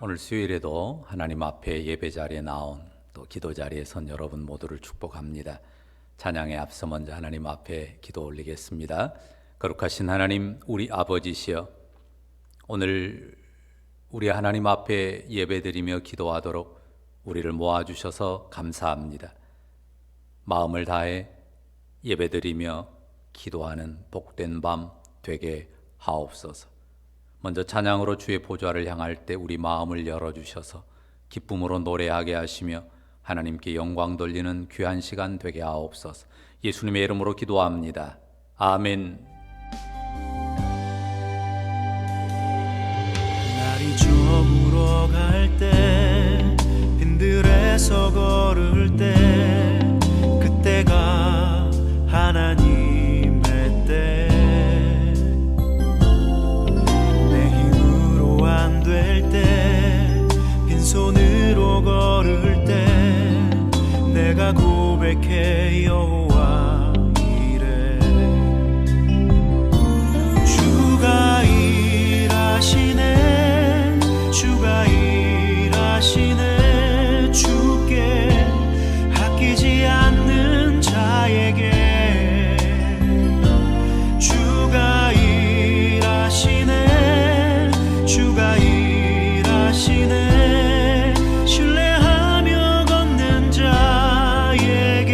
오늘 수요일에도 하나님 앞에 예배 자리에 나온 또 기도 자리에 선 여러분 모두를 축복합니다. 찬양에 앞서 먼저 하나님 앞에 기도 올리겠습니다. 거룩하신 하나님, 우리 아버지시여, 오늘 우리 하나님 앞에 예배드리며 기도하도록 우리를 모아주셔서 감사합니다. 마음을 다해 예배드리며 기도하는 복된 밤 되게 하옵소서. 먼저 찬양으로 주의 보좌를 향할 때 우리 마음을 열어주셔서 기쁨으로 노래하게 하시며 하나님께 영광 돌리는 귀한 시간 되게 하옵소서. 예수님의 이름으로 기도합니다. 아멘. 날이 저물어 갈 때 빈들에서 걸을 때 그때가 하나님의 때 내 힘으로 안 될 때 빈손으로 걸을 때 내가 고백해 여호와 이래 주가 일하시네 주가 일하시네 주께 아끼지 않는 자에게 주가 일하시네 주가 일하시네 신뢰하며 걷는 자에게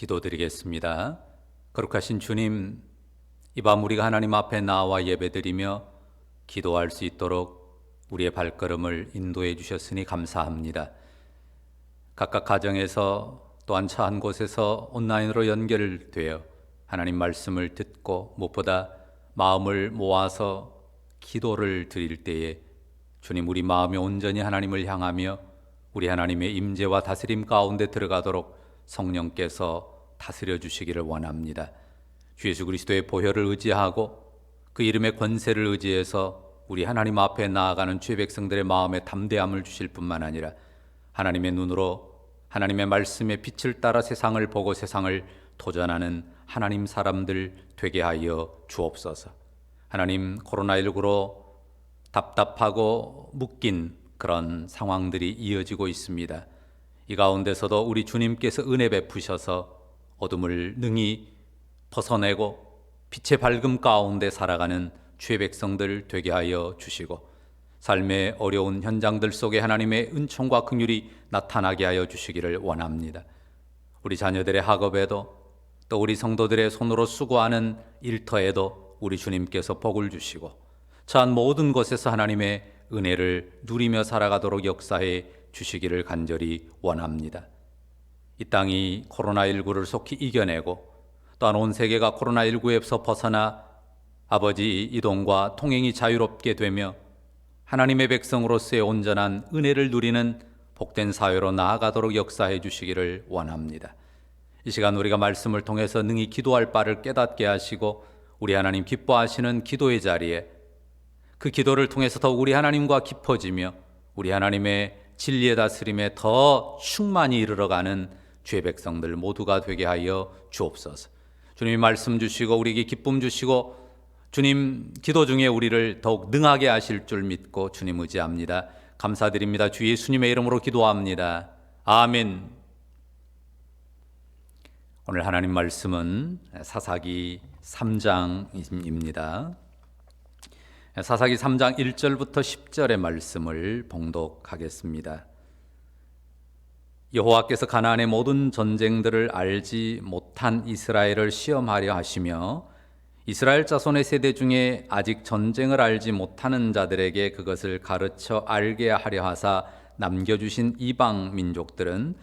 기도드리겠습니다. 거룩하신 주님, 이 밤 우리가 하나님 앞에 나와 예배드리며 기도할 수 있도록 우리의 발걸음을 인도해 주셨으니 감사합니다. 각각 가정에서 또한 차 한 곳에서 온라인으로 연결되어 하나님 말씀을 듣고 무엇보다 마음을 모아서 기도를 드릴 때에 주님, 우리 마음이 온전히 하나님을 향하며 우리 하나님의 임재와 다스림 가운데 들어가도록 성령께서 다스려 주시기를 원합니다. 주 예수 그리스도의 보혈을 의지하고 그 이름의 권세를 의지해서 우리 하나님 앞에 나아가는 주의 백성들의 마음에 담대함을 주실 뿐만 아니라 하나님의 눈으로 하나님의 말씀의 빛을 따라 세상을 보고 세상을 도전하는 하나님 사람들 되게 하여 주옵소서. 하나님, 코로나19로 답답하고 묶인 그런 상황들이 이어지고 있습니다. 이 가운데서도 우리 주님께서 은혜 베푸셔서 어둠을 능히 벗어내고 빛의 밝음 가운데 살아가는 주의 백성들 되게 하여 주시고 삶의 어려운 현장들 속에 하나님의 은총과 긍휼이 나타나게 하여 주시기를 원합니다. 우리 자녀들의 학업에도 또 우리 성도들의 손으로 수고하는 일터에도 우리 주님께서 복을 주시고 처한 모든 곳에서 하나님의 은혜를 누리며 살아가도록 역사해 주시기를 간절히 원합니다. 이 땅이 코로나19를 속히 이겨내고 또한 온 세계가 코로나19에서 벗어나 아버지 이동과 통행이 자유롭게 되며 하나님의 백성으로서의 온전한 은혜를 누리는 복된 사회로 나아가도록 역사해 주시기를 원합니다. 이 시간 우리가 말씀을 통해서 능히 기도할 바를 깨닫게 하시고 우리 하나님 기뻐하시는 기도의 자리에 그 기도를 통해서 더욱 우리 하나님과 깊어지며 우리 하나님의 진리의 다스림에 더 충만히 이르러가는 주의 백성들 모두가 되게 하여 주옵소서. 주님이 말씀 주시고 우리에게 기쁨 주시고 주님 기도 중에 우리를 더욱 능하게 하실 줄 믿고 주님 의지합니다. 감사드립니다. 주 예수님의 이름으로 기도합니다. 아멘. 오늘 하나님 말씀은 사사기 3장입니다. 사사기 3장 1절부터 10절의 말씀을 봉독하겠습니다. 여호와께서 가나안의 모든 전쟁들을 알지 못한 이스라엘을 시험하려 하시며 이스라엘 자손의 세대 중에 아직 전쟁을 알지 못하는 자들에게 그것을 가르쳐 알게 하려 하사 남겨주신 이방 민족들은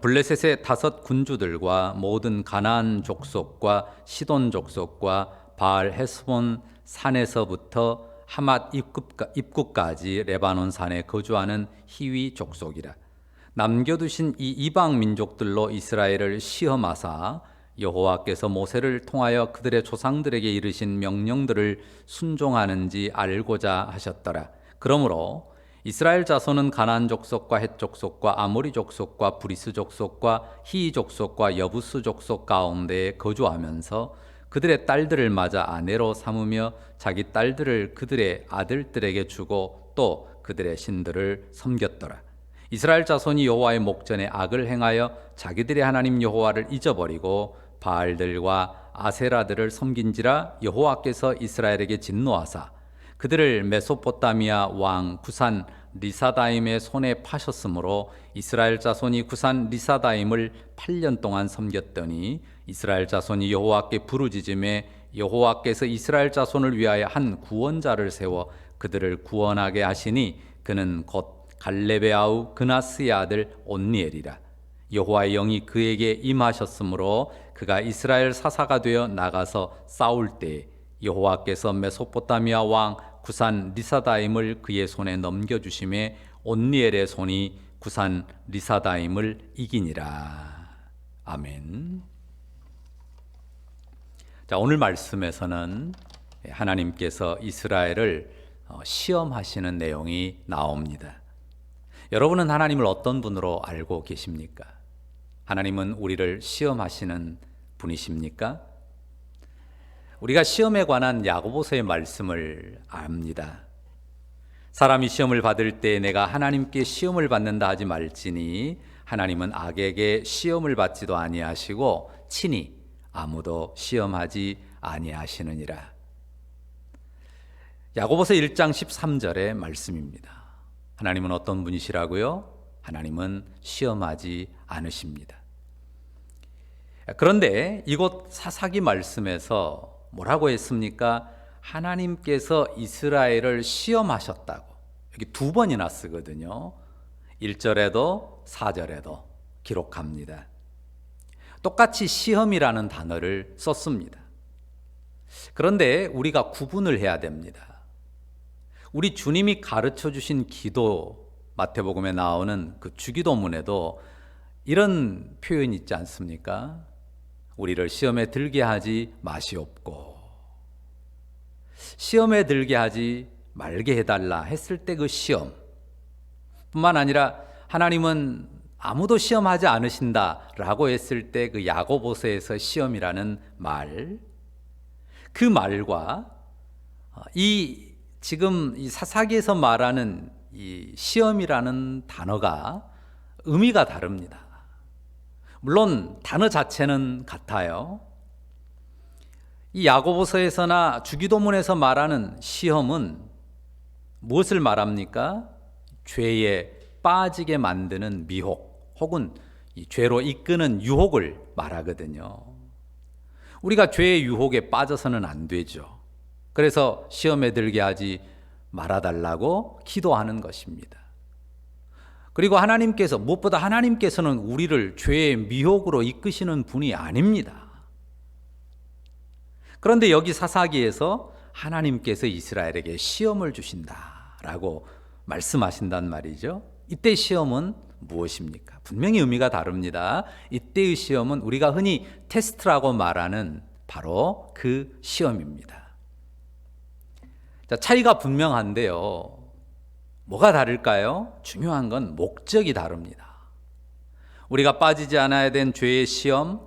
블레셋의 5 군주들과 모든 가나안 족속과 시돈 족속과 바알 헤스본 산에서부터 하맛 입구까지 레바논 산에 거주하는 히위 족속이라. 남겨두신 이 이방 민족들로 이스라엘을 시험하사 여호와께서 모세를 통하여 그들의 조상들에게 이르신 명령들을 순종하는지 알고자 하셨더라. 그러므로 이스라엘 자손은 가나안 족속과 헷 족속과 아모리 족속과 브리스 족속과 히위 족속과 여부스 족속 가운데에 거주하면서 그들의 딸들을 맞아 아내로 삼으며 자기 딸들을 그들의 아들들에게 주고 또 그들의 신들을 섬겼더라. 이스라엘 자손이 여호와의 목전에 악을 행하여 자기들의 하나님 여호와를 잊어버리고 바알들과 아세라들을 섬긴지라 여호와께서 이스라엘에게 진노하사 그들을 메소포타미아 왕 구산 리사다임의 손에 파셨으므로 이스라엘 자손이 구산 리사다임을 8년 동안 섬겼더니 이스라엘 자손이 여호와께 부르짖음에 여호와께서 이스라엘 자손을 위하여 한 구원자를 세워 그들을 구원하게 하시니 그는 곧 갈렙의 아우 그나스의 아들 온니엘이라. 여호와의 영이 그에게 임하셨으므로 그가 이스라엘 사사가 되어 나가서 싸울 때 여호와께서 메소포타미아 왕 구산 리사다임을 그의 손에 넘겨주심에 온니엘의 손이 구산 리사다임을 이기니라. 아멘. 자, 오늘 말씀에서는 하나님께서 이스라엘을 시험하시는 내용이 나옵니다. 여러분은 하나님을 어떤 분으로 알고 계십니까? 하나님은 우리를 시험하시는 분이십니까? 우리가 시험에 관한 야고보서의 말씀을 압니다. 사람이 시험을 받을 때 내가 하나님께 시험을 받는다 하지 말지니 하나님은 악에게 시험을 받지도 아니하시고 친히 아무도 시험하지 아니하시느니라. 야고보서 1장 13절의 말씀입니다. 하나님은 어떤 분이시라고요? 하나님은 시험하지 않으십니다. 그런데 이곳 사사기 말씀에서 뭐라고 했습니까? 하나님께서 이스라엘을 시험하셨다고. 여기 두 번이나 쓰거든요. 1절에도 4절에도 기록합니다. 똑같이 시험이라는 단어를 썼습니다. 그런데 우리가 구분을 해야 됩니다. 우리 주님이 가르쳐 주신 기도, 마태복음에 나오는 그 주기도문에도 이런 표현이 있지 않습니까? 우리를 시험에 들게 하지 마시옵고, 시험에 들게 하지 말게 해달라 했을 때 그 시험 뿐만 아니라 하나님은 아무도 시험하지 않으신다라고 했을 때 그 야고보서에서 시험이라는 말, 그 말과 지금 이 사사기에서 말하는 이 시험이라는 단어가 의미가 다릅니다. 물론 단어 자체는 같아요. 이 야고보서에서나 주기도문에서 말하는 시험은 무엇을 말합니까? 죄에 빠지게 만드는 미혹 혹은 이 죄로 이끄는 유혹을 말하거든요. 우리가 죄의 유혹에 빠져서는 안 되죠. 그래서 시험에 들게 하지 말아달라고 기도하는 것입니다. 그리고 하나님께서, 무엇보다 하나님께서는 우리를 죄의 미혹으로 이끄시는 분이 아닙니다. 그런데 여기 사사기에서 하나님께서 이스라엘에게 시험을 주신다라고 말씀하신단 말이죠. 이때 시험은 무엇입니까? 분명히 의미가 다릅니다. 이때의 시험은 우리가 흔히 테스트라고 말하는 바로 그 시험입니다. 자, 차이가 분명한데요. 뭐가 다를까요? 중요한 건 목적이 다릅니다. 우리가 빠지지 않아야 된 죄의 시험,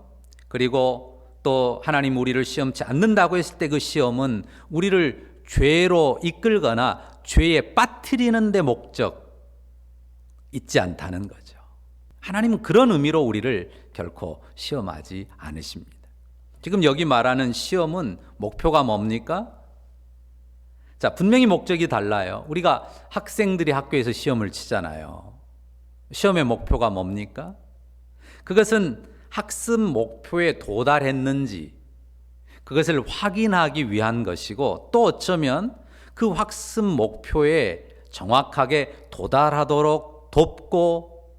그리고 또 하나님 우리를 시험치 않는다고 했을 때 그 시험은 우리를 죄로 이끌거나 죄에 빠뜨리는 데 목적 있지 않다는 거죠. 하나님은 그런 의미로 우리를 결코 시험하지 않으십니다. 지금 여기 말하는 시험은 목표가 뭡니까? 자, 분명히 목적이 달라요. 우리가 학생들이 학교에서 시험을 치잖아요. 시험의 목표가 뭡니까? 그것은 학습 목표에 도달했는지 그것을 확인하기 위한 것이고, 또 어쩌면 그 학습 목표에 정확하게 도달하도록 돕고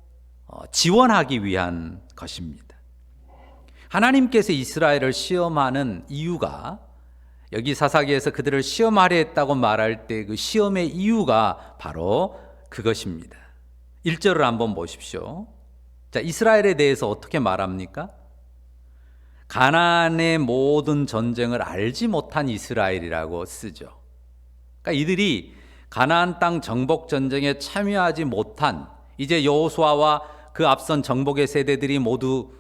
지원하기 위한 것입니다. 하나님께서 이스라엘을 시험하는 이유가, 여기 사사기에서 그들을 시험하려 했다고 말할 때 그 시험의 이유가 바로 그것입니다. 1절을 한번 보십시오. 자, 이스라엘에 대해서 어떻게 말합니까? 가나안의 모든 전쟁을 알지 못한 이스라엘이라고 쓰죠. 그러니까 이들이 가나안 땅 정복 전쟁에 참여하지 못한, 이제 여호수아와 그 앞선 정복의 세대들이 모두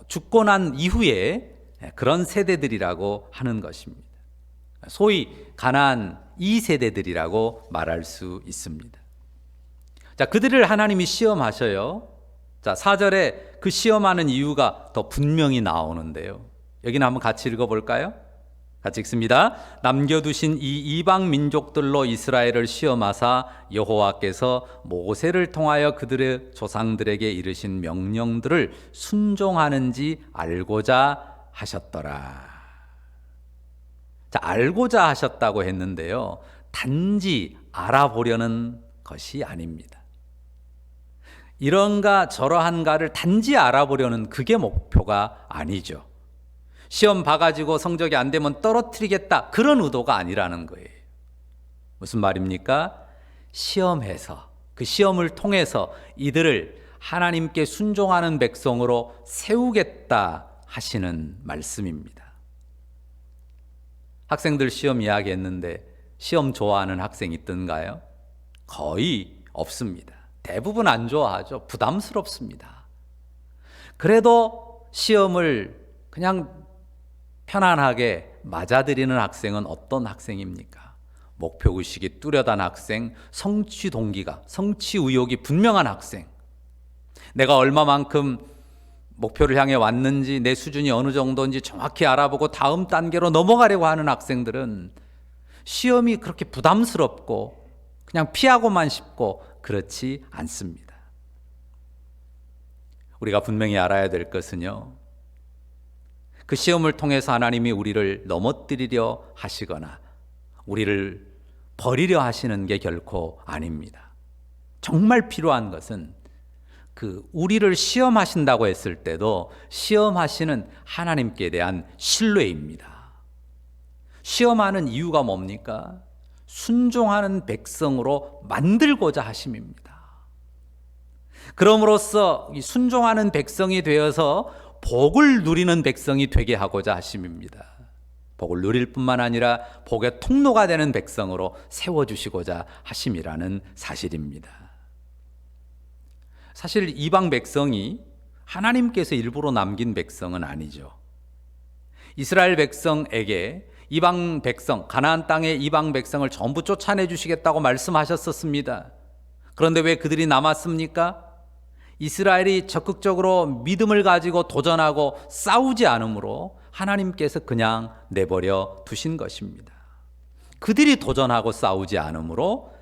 죽고 난 이후에 그런 세대들이라고 하는 것입니다. 소위 가나안 2세대들이라고 말할 수 있습니다. 자, 그들을 하나님이 시험하셔요. 자, 4절에 그 시험하는 이유가 더 분명히 나오는데요. 여기는 한번 같이 읽어볼까요? 같이 읽습니다. 남겨두신 이 이방 민족들로 이스라엘을 시험하사 여호와께서 모세를 통하여 그들의 조상들에게 이르신 명령들을 순종하는지 알고자 하셨더라. 자, 알고자 하셨다고 했는데요. 단지 알아보려는 것이 아닙니다. 이런가 저러한가를 단지 알아보려는 그게 목표가 아니죠. 시험 봐가지고 성적이 안 되면 떨어뜨리겠다, 그런 의도가 아니라는 거예요. 무슨 말입니까? 시험해서, 그 시험을 통해서 이들을 하나님께 순종하는 백성으로 세우겠다 하시는 말씀입니다. 학생들 시험 이야기했는데 시험 좋아하는 학생 있던가요? 거의 없습니다. 대부분 안 좋아하죠. 부담스럽습니다. 그래도 시험을 그냥 편안하게 맞아들이는 학생은 어떤 학생입니까? 목표의식이 뚜렷한 학생, 성취 동기가, 성취 의욕이 분명한 학생, 내가 얼마만큼 목표를 향해 왔는지, 내 수준이 어느 정도인지 정확히 알아보고 다음 단계로 넘어가려고 하는 학생들은 시험이 그렇게 부담스럽고 그냥 피하고만 싶고 그렇지 않습니다. 우리가 분명히 알아야 될 것은요, 그 시험을 통해서 하나님이 우리를 넘어뜨리려 하시거나 우리를 버리려 하시는 게 결코 아닙니다. 정말 필요한 것은 우리를 시험하신다고 했을 때도 시험하시는 하나님께 대한 신뢰입니다. 시험하는 이유가 뭡니까? 순종하는 백성으로 만들고자 하심입니다. 그럼으로써 이 순종하는 백성이 되어서 복을 누리는 백성이 되게 하고자 하심입니다. 복을 누릴 뿐만 아니라 복의 통로가 되는 백성으로 세워주시고자 하심이라는 사실입니다. 사실 이방 백성이 하나님께서 일부러 남긴 백성은 아니죠. 이스라엘 백성에게 이방 백성, 가나안 땅의 이방 백성을 전부 쫓아내 주시겠다고 말씀하셨었습니다. 그런데 왜 그들이 남았습니까? 이스라엘이 적극적으로 믿음을 가지고 도전하고 싸우지 않으므로 하나님께서 그냥 내버려 두신 것입니다. 그들이 도전하고 싸우지 않으므로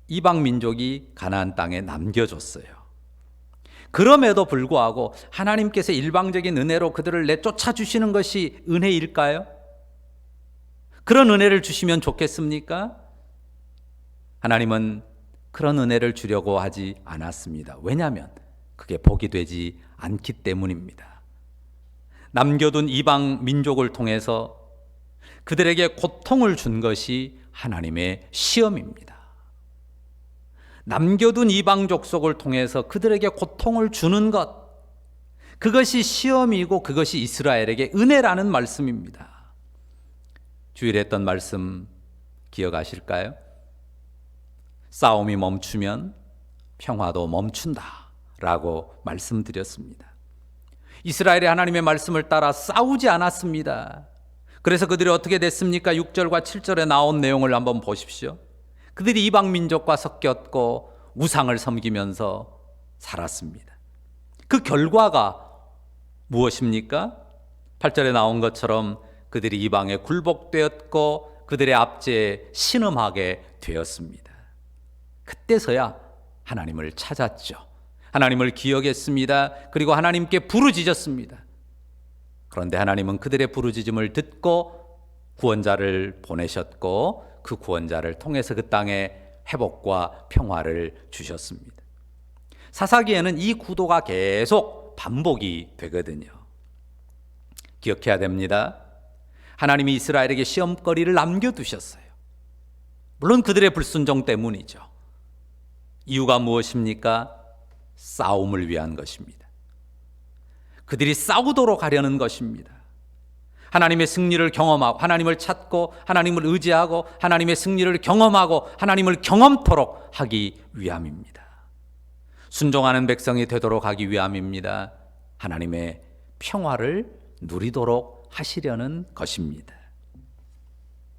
이방 민족이 가나안 땅에 남겨졌어요. 그럼에도 불구하고 하나님께서 일방적인 은혜로 그들을 내쫓아 주시는 것이 은혜일까요? 그런 은혜를 주시면 좋겠습니까? 하나님은 그런 은혜를 주려고 하지 않았습니다. 왜냐하면 그게 복이 되지 않기 때문입니다. 남겨둔 이방 민족을 통해서 그들에게 고통을 준 것이 하나님의 시험입니다. 남겨둔 이방 족속을 통해서 그들에게 고통을 주는 것, 그것이 시험이고 그것이 이스라엘에게 은혜라는 말씀입니다. 주일에 했던 말씀 기억하실까요? 싸움이 멈추면 평화도 멈춘다 라고 말씀드렸습니다. 이스라엘이 하나님의 말씀을 따라 싸우지 않았습니다. 그래서 그들이 어떻게 됐습니까? 6절과 7절에 나온 내용을 한번 보십시오. 그들이 이방 민족과 섞였고 우상을 섬기면서 살았습니다. 그 결과가 무엇입니까? 8절에 나온 것처럼 그들이 이방에 굴복되었고 그들의 압제에 신음하게 되었습니다. 그때서야 하나님을 찾았죠. 하나님을 기억했습니다. 그리고 하나님께 부르짖었습니다. 그런데 하나님은 그들의 부르짖음을 듣고 구원자를 보내셨고 그 구원자를 통해서 그 땅에 회복과 평화를 주셨습니다. 사사기에는 이 구도가 계속 반복이 되거든요. 기억해야 됩니다. 하나님이 이스라엘에게 시험거리를 남겨두셨어요. 물론 그들의 불순종 때문이죠. 이유가 무엇입니까? 싸움을 위한 것입니다. 그들이 싸우도록 하려는 것입니다. 하나님의 승리를 경험하고 하나님을 찾고 하나님을 의지하고 하나님의 승리를 경험하고 하나님을 경험토록 하기 위함입니다. 순종하는 백성이 되도록 하기 위함입니다. 하나님의 평화를 누리도록 하시려는 것입니다.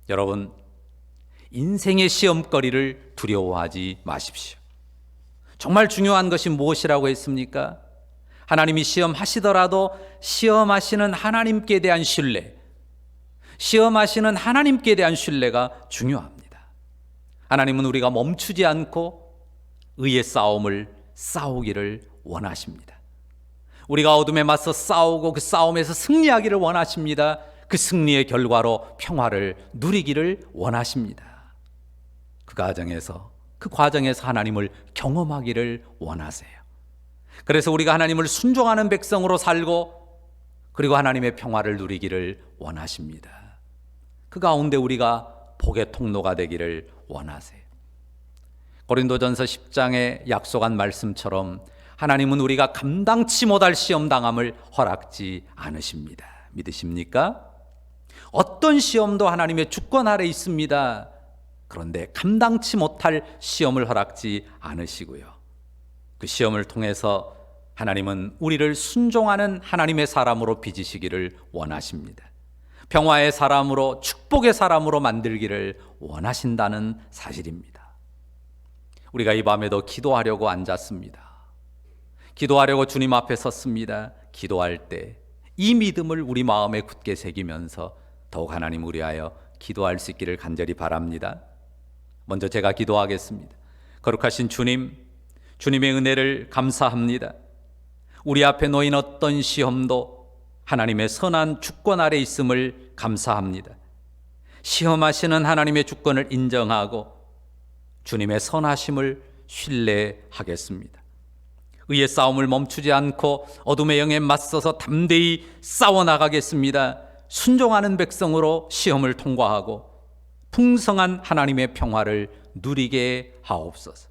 여러분, 인생의 시험거리를 두려워하지 마십시오. 정말 중요한 것이 무엇이라고 했습니까? 하나님이 시험하시더라도 시험하시는 하나님께 대한 신뢰, 시험하시는 하나님께 대한 신뢰가 중요합니다. 하나님은 우리가 멈추지 않고 의의 싸움을 싸우기를 원하십니다. 우리가 어둠에 맞서 싸우고 그 싸움에서 승리하기를 원하십니다. 그 승리의 결과로 평화를 누리기를 원하십니다. 그 과정에서 하나님을 경험하기를 원하세요. 그래서 우리가 하나님을 순종하는 백성으로 살고 그리고 하나님의 평화를 누리기를 원하십니다. 그 가운데 우리가 복의 통로가 되기를 원하세요. 고린도전서 10장에 약속한 말씀처럼 하나님은 우리가 감당치 못할 시험당함을 허락지 않으십니다. 믿으십니까? 어떤 시험도 하나님의 주권 아래 있습니다. 그런데 감당치 못할 시험을 허락지 않으시고요. 그 시험을 통해서 하나님은 우리를 순종하는 하나님의 사람으로 빚으시기를 원하십니다. 평화의 사람으로, 축복의 사람으로 만들기를 원하신다는 사실입니다. 우리가 이 밤에도 기도하려고 앉았습니다. 기도하려고 주님 앞에 섰습니다. 기도할 때 이 믿음을 우리 마음에 굳게 새기면서 더욱 하나님 위하여 기도할 수 있기를 간절히 바랍니다. 먼저 제가 기도하겠습니다. 거룩하신 주님, 주님의 은혜를 감사합니다. 우리 앞에 놓인 어떤 시험도 하나님의 선한 주권 아래 있음을 감사합니다. 시험하시는 하나님의 주권을 인정하고 주님의 선하심을 신뢰하겠습니다. 의의 싸움을 멈추지 않고 어둠의 영에 맞서서 담대히 싸워나가겠습니다. 순종하는 백성으로 시험을 통과하고 풍성한 하나님의 평화를 누리게 하옵소서.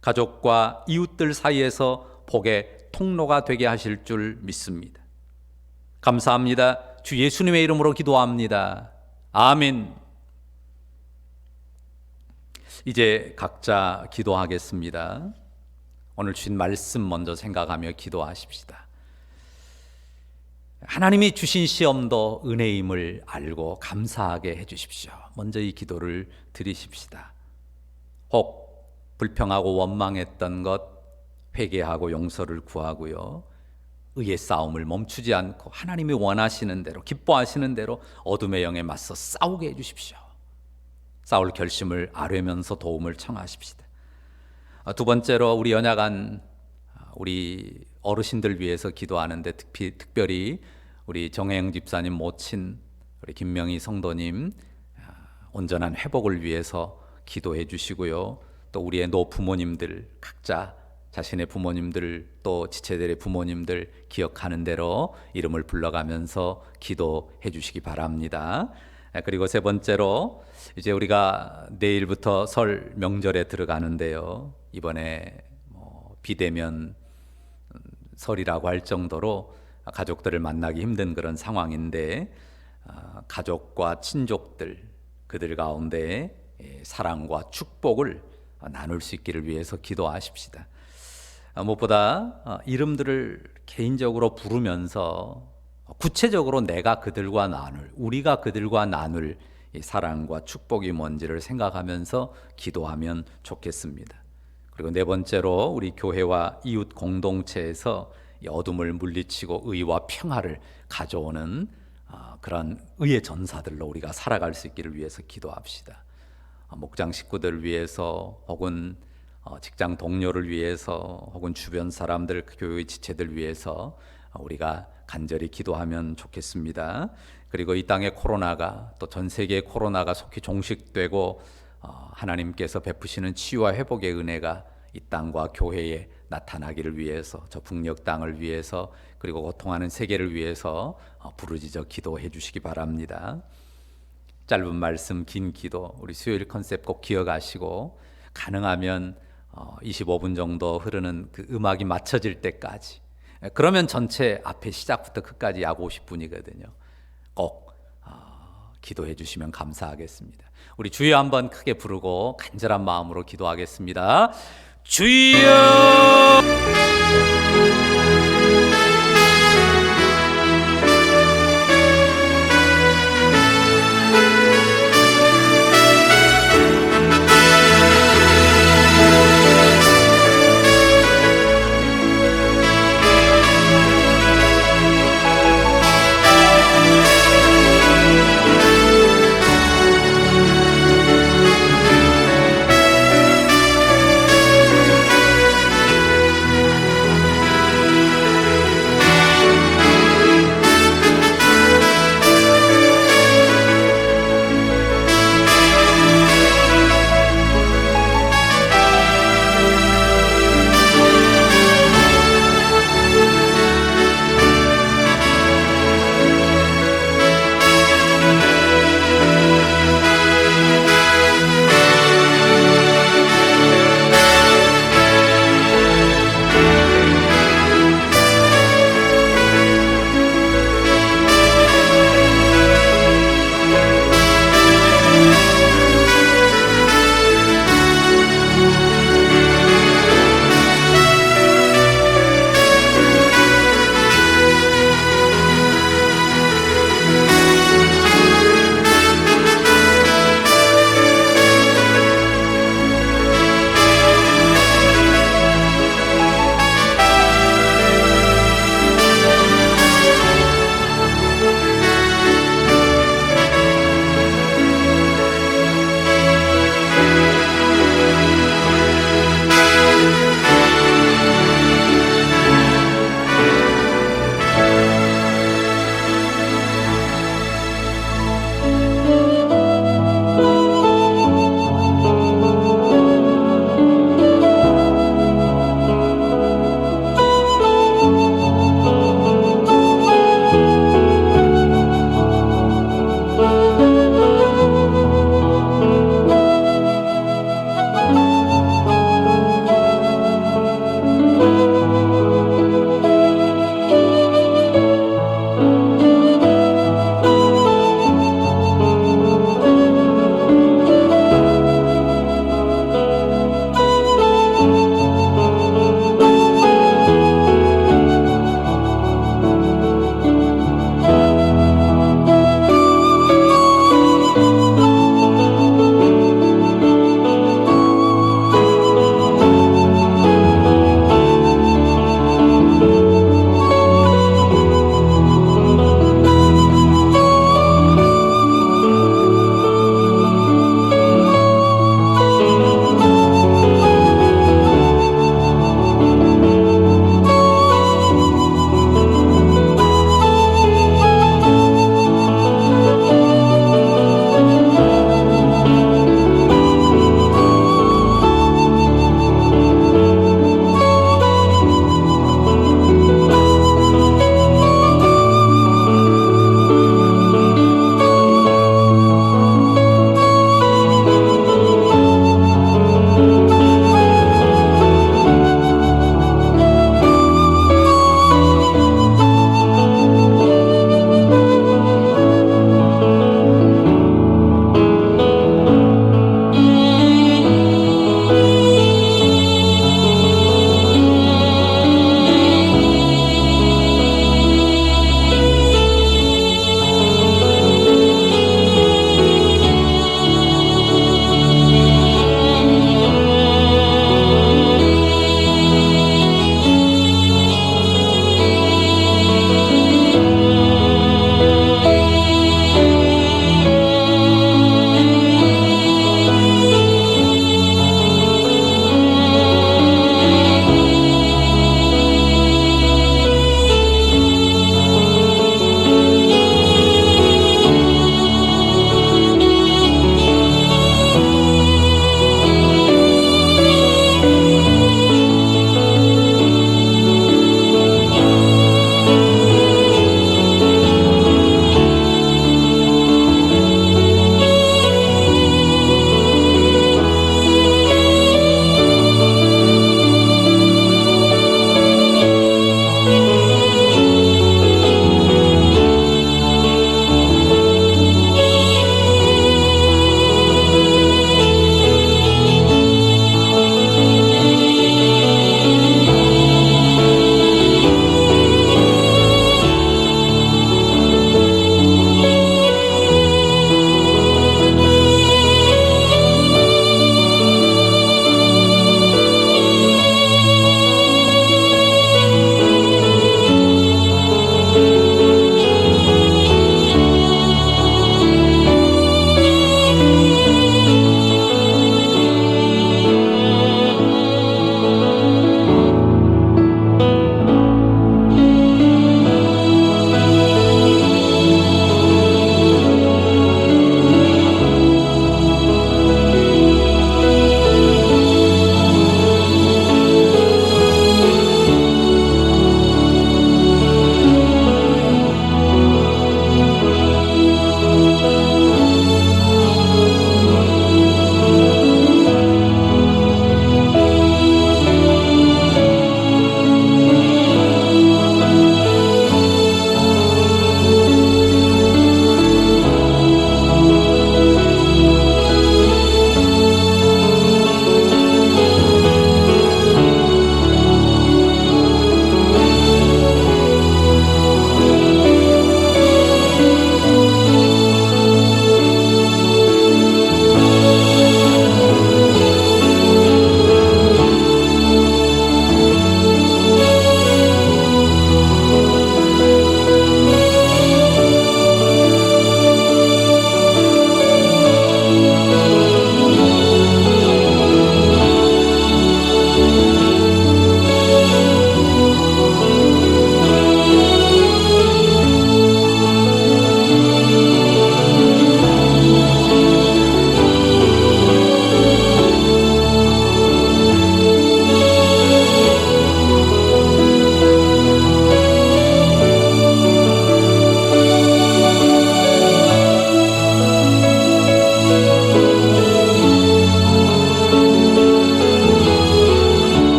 가족과 이웃들 사이에서 복의 통로가 되게 하실 줄 믿습니다. 감사합니다. 주 예수님의 이름으로 기도합니다. 아멘. 이제 각자 기도하겠습니다. 오늘 주신 말씀 먼저 생각하며 기도하십시다. 하나님이 주신 시험도 은혜임을 알고 감사하게 해주십시오. 먼저 이 기도를 드리십시다. 혹 불평하고 원망했던 것 회개하고 용서를 구하고요. 의의 싸움을 멈추지 않고 하나님이 원하시는 대로 기뻐하시는 대로 어둠의 영에 맞서 싸우게 해주십시오. 싸울 결심을 아뢰면서 도움을 청하십시다. 두 번째로 우리 연약한 우리 어르신들 위해서 기도하는데 특별히 우리 정혜영 집사님 모친 우리 김명희 성도님 온전한 회복을 위해서 기도해 주시고요. 또 우리의 노부모님들 각자 자신의 부모님들 또 지체들의 부모님들 기억하는 대로 이름을 불러가면서 기도해 주시기 바랍니다. 그리고 세 번째로 이제 우리가 내일부터 설 명절에 들어가는데요. 이번에 비대면 설이라고 할 정도로 가족들을 만나기 힘든 그런 상황인데 가족과 친족들 그들 가운데 사랑과 축복을 나눌 수 있기를 위해서 기도하십시다. 무엇보다 이름들을 개인적으로 부르면서 구체적으로 내가 그들과 나눌 우리가 그들과 나눌 이 사랑과 축복이 뭔지를 생각하면서 기도하면 좋겠습니다. 그리고 네 번째로 우리 교회와 이웃 공동체에서 이 어둠을 물리치고 의와 평화를 가져오는 그런 의의 전사들로 우리가 살아갈 수 있기를 위해서 기도합시다. 목장 식구들을 위해서 혹은 직장 동료를 위해서 혹은 주변 사람들 교회의 지체들 위해서 우리가 간절히 기도하면 좋겠습니다. 그리고 이 땅의 코로나가 또 전 세계의 코로나가 속히 종식되고 하나님께서 베푸시는 치유와 회복의 은혜가 이 땅과 교회에 나타나기를 위해서 저 북녘 땅을 위해서 그리고 고통하는 세계를 위해서 부르짖어 기도해 주시기 바랍니다. 짧은 말씀 긴 기도 우리 수요일 컨셉 꼭 기억하시고 가능하면 25분 정도 흐르는 그 음악이 맞춰질 때까지 그러면 전체 앞에 시작부터 끝까지 약 50분이거든요. 꼭 기도해 주시면 감사하겠습니다. 우리 주여 한번 크게 부르고 간절한 마음으로 기도하겠습니다. 주여